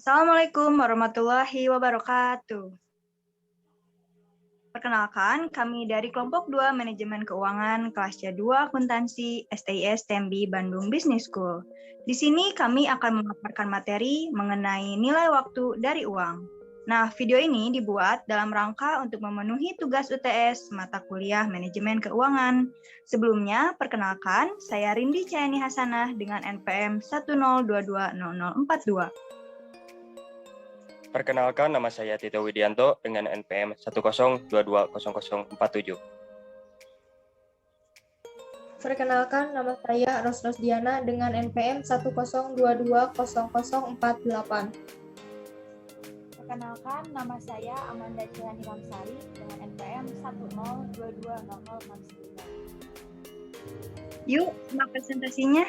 Assalamualaikum warahmatullahi wabarakatuh. Perkenalkan, kami dari kelompok 2 Manajemen Keuangan kelas C2 Akuntansi STIS Tembi Bandung Business School. Di sini kami akan memaparkan materi mengenai nilai waktu dari uang. Nah, video ini dibuat dalam rangka untuk memenuhi tugas UTS mata kuliah Manajemen Keuangan. Sebelumnya, perkenalkan, saya Rindi Cayani Hasanah dengan NPM 102200042. Perkenalkan, nama saya Tito Widianto dengan NPM 102200047. Perkenalkan, nama saya Rosros Diana dengan NPM 102200048. Perkenalkan, nama saya Amanda Cilani Ramsari dengan NPM 1020069. Yuk, simak presentasinya.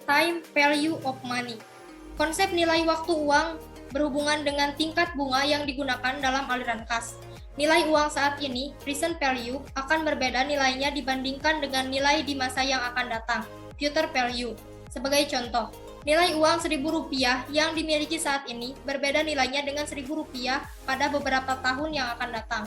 Time value of money. Konsep nilai waktu uang berhubungan dengan tingkat bunga yang digunakan dalam aliran kas. Nilai uang saat ini, present value, akan berbeda nilainya dibandingkan dengan nilai di masa yang akan datang, future value. Sebagai contoh, nilai uang Rp1.000 yang dimiliki saat ini berbeda nilainya dengan Rp1.000 pada beberapa tahun yang akan datang.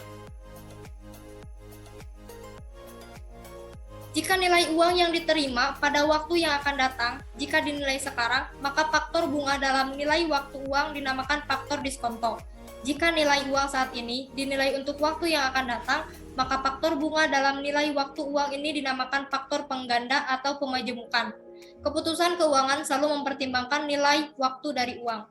Jika nilai uang yang diterima pada waktu yang akan datang, jika dinilai sekarang, maka faktor bunga dalam nilai waktu uang dinamakan faktor diskonto. Jika nilai uang saat ini dinilai untuk waktu yang akan datang, maka faktor bunga dalam nilai waktu uang ini dinamakan faktor pengganda atau pemajemukan. Keputusan keuangan selalu mempertimbangkan nilai waktu dari uang.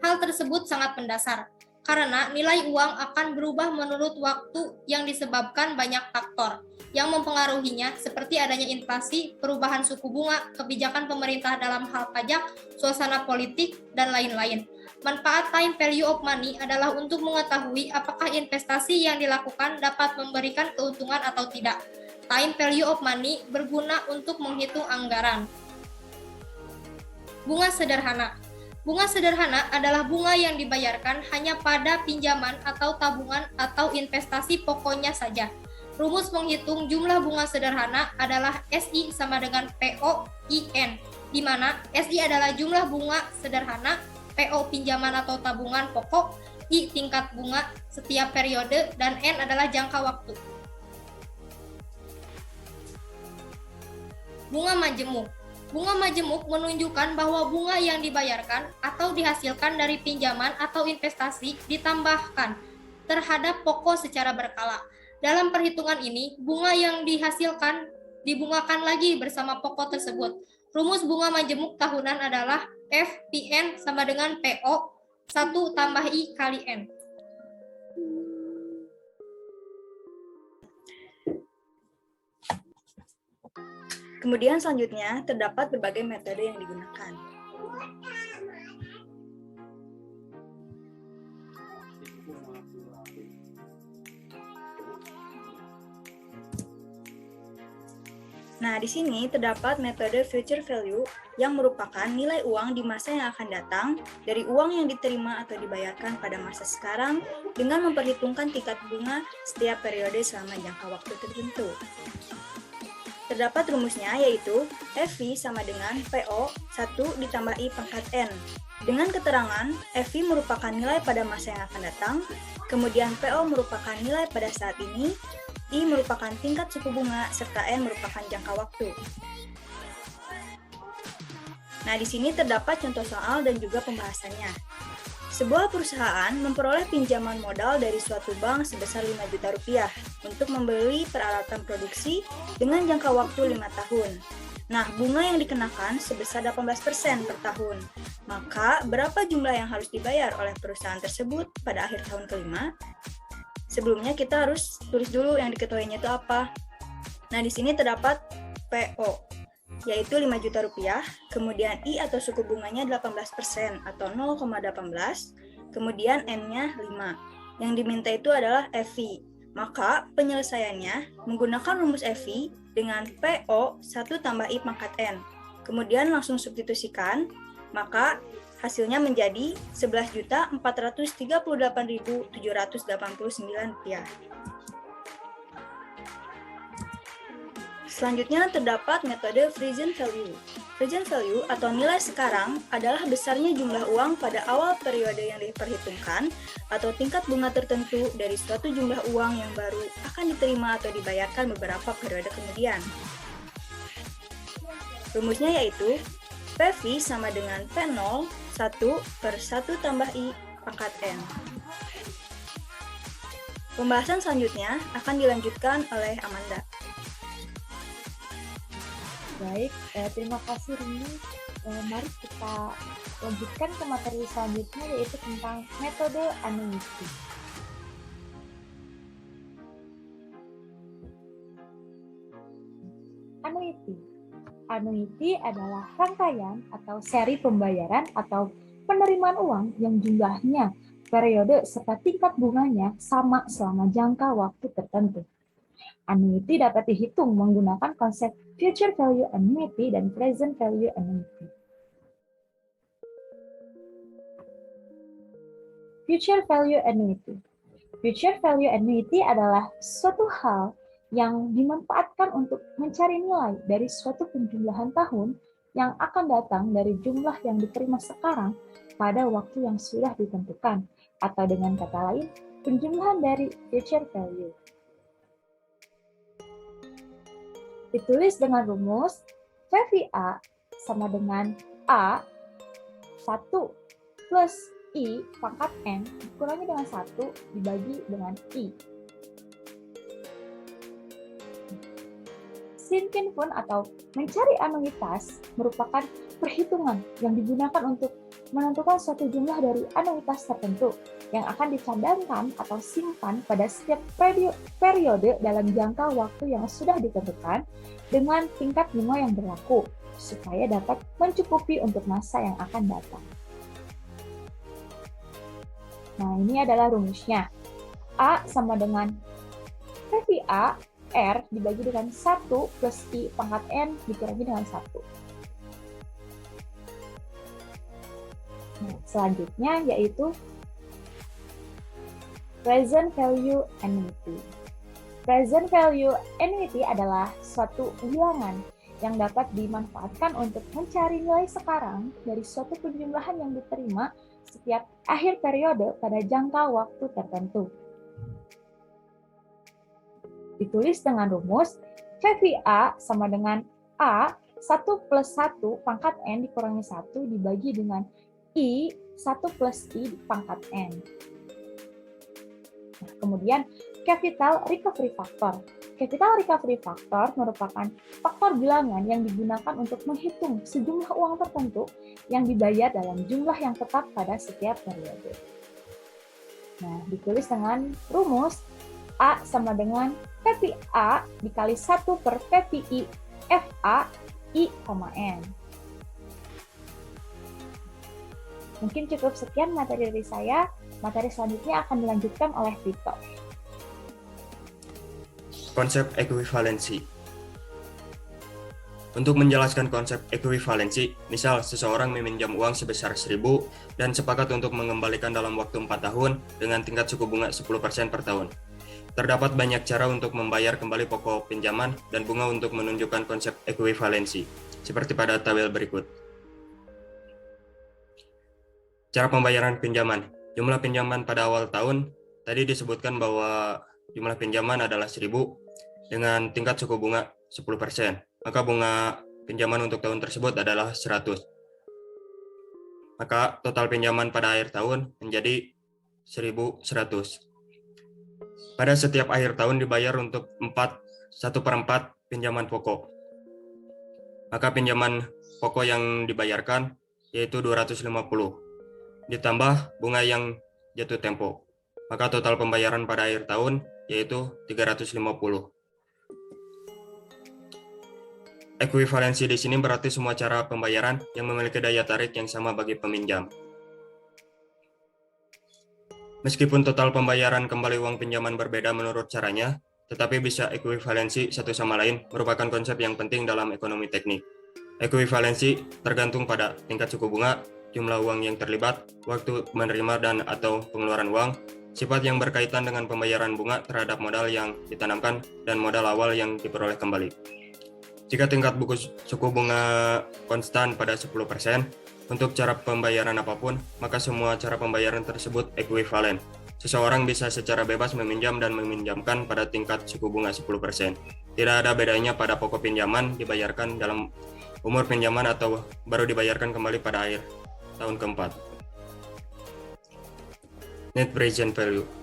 Hal tersebut sangat mendasar, karena nilai uang akan berubah menurut waktu yang disebabkan banyak faktor yang mempengaruhinya seperti adanya inflasi, perubahan suku bunga, kebijakan pemerintah dalam hal pajak, suasana politik, dan lain-lain. Manfaat time value of money adalah untuk mengetahui apakah investasi yang dilakukan dapat memberikan keuntungan atau tidak. Time value of money berguna untuk menghitung anggaran. Bunga sederhana. Bunga sederhana adalah bunga yang dibayarkan hanya pada pinjaman atau tabungan atau investasi pokoknya saja. Rumus menghitung jumlah bunga sederhana adalah SI sama dengan PO IN, di mana SI adalah jumlah bunga sederhana, PO pinjaman atau tabungan pokok, I tingkat bunga setiap periode, dan N adalah jangka waktu. Bunga majemuk. Bunga majemuk menunjukkan bahwa bunga yang dibayarkan atau dihasilkan dari pinjaman atau investasi ditambahkan terhadap pokok secara berkala. Dalam perhitungan ini, bunga yang dihasilkan dibungakan lagi bersama pokok tersebut. Rumus bunga majemuk tahunan adalah FPN sama dengan PO 1 tambah I kali N. Kemudian selanjutnya, terdapat berbagai metode yang digunakan. Nah, di sini terdapat metode future value yang merupakan nilai uang di masa yang akan datang dari uang yang diterima atau dibayarkan pada masa sekarang dengan memperhitungkan tingkat bunga setiap periode selama jangka waktu tertentu. Terdapat rumusnya yaitu FV sama dengan PO 1 ditambah I pangkat N. Dengan keterangan, FV merupakan nilai pada masa yang akan datang, kemudian PO merupakan nilai pada saat ini, I merupakan tingkat suku bunga, serta N merupakan jangka waktu. Nah, di sini terdapat contoh soal dan juga pembahasannya. Sebuah perusahaan memperoleh pinjaman modal dari suatu bank sebesar Rp5 juta untuk membeli peralatan produksi dengan jangka waktu 5 tahun. Nah, bunga yang dikenakan sebesar 18% per tahun. Maka, berapa jumlah yang harus dibayar oleh perusahaan tersebut pada akhir tahun kelima? Sebelumnya kita harus tulis dulu yang diketahuinya itu apa. Nah, di sini terdapat PO, yaitu Rp5 juta, kemudian I atau suku bunganya 18% atau 0,18, kemudian N-nya 5. Yang diminta itu adalah FV. Maka penyelesaiannya menggunakan rumus FV dengan PO 1 tambah I pangkat N. Kemudian langsung substitusikan, maka hasilnya menjadi Rp11.438.789. Selanjutnya terdapat metode present value. Present value atau nilai sekarang adalah besarnya jumlah uang pada awal periode yang diperhitungkan atau tingkat bunga tertentu dari suatu jumlah uang yang baru akan diterima atau dibayarkan beberapa periode kemudian. Rumusnya yaitu PV sama dengan P0 1/1 tambah I pangkat N. Pembahasan selanjutnya akan dilanjutkan oleh Amanda. Baik, terima kasih Rini. Mari kita lanjutkan ke materi selanjutnya yaitu tentang metode annuity. Annuity adalah rangkaian atau seri pembayaran atau penerimaan uang yang jumlahnya, periode, serta tingkat bunganya sama selama jangka waktu tertentu. Annuity dapat dihitung menggunakan konsep future value annuity dan present value annuity. Future value annuity. Future value annuity adalah suatu hal yang dimanfaatkan untuk mencari nilai dari suatu penjumlahan tahun yang akan datang dari jumlah yang diterima sekarang pada waktu yang sudah ditentukan, atau dengan kata lain, penjumlahan dari future value. Ditulis dengan rumus VVA sama dengan A 1 plus I pangkat N dikurangi dengan 1 dibagi dengan I. Sinkin Fund atau mencari anuitas merupakan perhitungan yang digunakan untuk menentukan suatu jumlah dari anuitas tertentu yang akan dicadangkan atau simpan pada setiap periode dalam jangka waktu yang sudah ditentukan dengan tingkat bunga yang berlaku, supaya dapat mencukupi untuk masa yang akan datang. Nah, ini adalah rumusnya. A sama dengan PVA R dibagi dengan 1 plus I pangkat N dikurangi dengan 1. Nah, selanjutnya yaitu present value annuity. Present value annuity adalah suatu bilangan yang dapat dimanfaatkan untuk mencari nilai sekarang dari suatu penjumlahan yang diterima setiap akhir periode pada jangka waktu tertentu. Ditulis dengan rumus VVA sama dengan A 1 plus 1 pangkat N dikurangi 1 dibagi dengan I 1 plus I pangkat N. Nah, kemudian capital recovery factor. Capital recovery factor merupakan faktor bilangan yang digunakan untuk menghitung sejumlah uang tertentu yang dibayar dalam jumlah yang tetap pada setiap periode. Nah, ditulis dengan rumus A sama dengan PVA dikali 1 per PVI FA I, N. Mungkin cukup sekian materi dari saya. Materi selanjutnya akan dilanjutkan oleh Tito. Konsep ekuivalensi. Untuk menjelaskan konsep ekuivalensi, misal seseorang meminjam uang sebesar 1.000 dan sepakat untuk mengembalikan dalam waktu 4 tahun dengan tingkat suku bunga 10% per tahun. Terdapat banyak cara untuk membayar kembali pokok pinjaman dan bunga untuk menunjukkan konsep ekuivalensi, seperti pada tabel berikut. Cara pembayaran pinjaman. Jumlah pinjaman pada awal tahun, tadi disebutkan bahwa jumlah pinjaman adalah 1.000 dengan tingkat suku bunga 10%. Maka bunga pinjaman untuk tahun tersebut adalah 100. Maka total pinjaman pada akhir tahun menjadi 1.100. Pada setiap akhir tahun dibayar untuk 1/4 pinjaman pokok. Maka pinjaman pokok yang dibayarkan yaitu 250. Ditambah bunga yang jatuh tempo. Maka total pembayaran pada akhir tahun yaitu 350. Ekuivalensi di sini berarti semua cara pembayaran yang memiliki daya tarik yang sama bagi peminjam. Meskipun total pembayaran kembali uang pinjaman berbeda menurut caranya, tetapi bisa ekuivalensi satu sama lain merupakan konsep yang penting dalam ekonomi teknik. Ekuivalensi tergantung pada tingkat suku bunga, jumlah uang yang terlibat, waktu menerima dan atau pengeluaran uang, sifat yang berkaitan dengan pembayaran bunga terhadap modal yang ditanamkan, dan modal awal yang diperoleh kembali. Jika tingkat suku bunga konstan pada 10% untuk cara pembayaran apapun, maka semua cara pembayaran tersebut ekuivalen. Seseorang bisa secara bebas meminjam dan meminjamkan pada tingkat suku bunga 10%. Tidak ada bedanya pada pokok pinjaman dibayarkan dalam umur pinjaman atau baru dibayarkan kembali pada akhir tahun keempat. Net Present Value.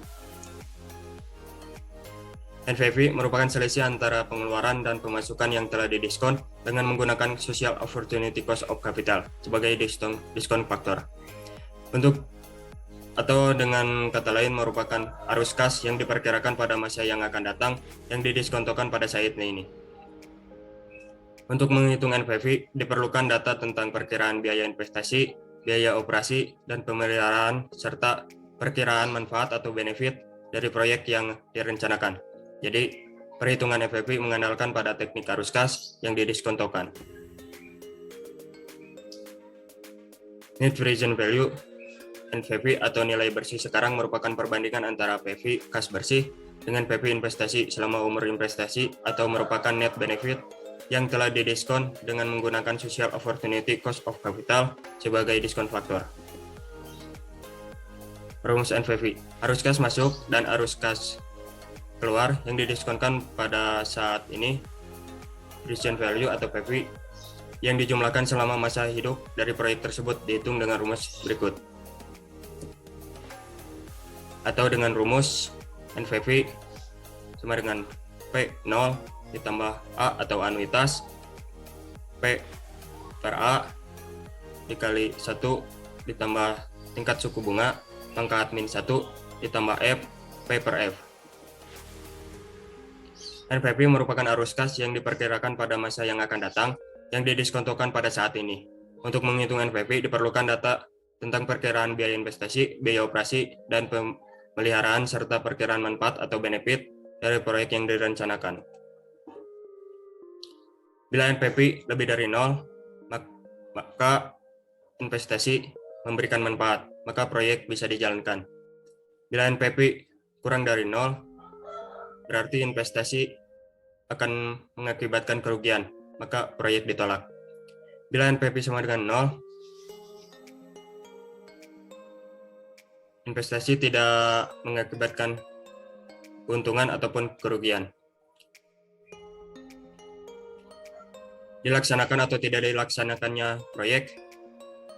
NPV merupakan selisih antara pengeluaran dan pemasukan yang telah didiskon dengan menggunakan Social Opportunity Cost of Capital sebagai diskon faktor. Atau dengan kata lain merupakan arus kas yang diperkirakan pada masa yang akan datang yang didiskontokan pada saat ini. Untuk menghitung NPV diperlukan data tentang perkiraan biaya investasi, biaya operasi, dan pemeliharaan serta perkiraan manfaat atau benefit dari proyek yang direncanakan. Jadi, perhitungan NPV mengandalkan pada teknik arus kas yang didiskontokan. Net Present Value NPV atau nilai bersih sekarang merupakan perbandingan antara PV kas bersih dengan PV investasi selama umur investasi atau merupakan net benefit yang telah didiskon dengan menggunakan Social Opportunity Cost of Capital sebagai diskon faktor. Rumus NPV, arus kas masuk dan arus kas keluar yang didiskonkan pada saat ini, present value atau PV, yang dijumlahkan selama masa hidup dari proyek tersebut dihitung dengan rumus berikut. Atau dengan rumus NPV sama dengan P0 ditambah A atau anuitas, P per A dikali 1 ditambah tingkat suku bunga, pangkat min 1 ditambah F, P per F. NPV merupakan arus kas yang diperkirakan pada masa yang akan datang yang didiskontokan pada saat ini. Untuk menghitung NPV diperlukan data tentang perkiraan biaya investasi, biaya operasi, dan pemeliharaan serta perkiraan manfaat atau benefit dari proyek yang direncanakan. Bila NPV lebih dari 0, maka investasi memberikan manfaat, maka proyek bisa dijalankan. Bila NPV kurang dari 0, berarti investasi akan mengakibatkan kerugian, maka proyek ditolak. Bila NPV sama dengan 0, investasi tidak mengakibatkan keuntungan ataupun kerugian. Dilaksanakan atau tidak dilaksanakannya proyek,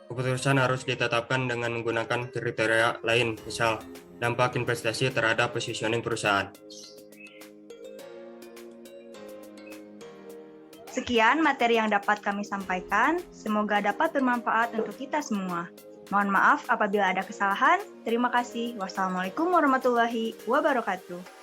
keputusan harus ditetapkan dengan menggunakan kriteria lain, misal dampak investasi terhadap positioning perusahaan. Sekian materi yang dapat kami sampaikan, semoga dapat bermanfaat untuk kita semua. Mohon maaf apabila ada kesalahan. Terima kasih. Wassalamualaikum warahmatullahi wabarakatuh.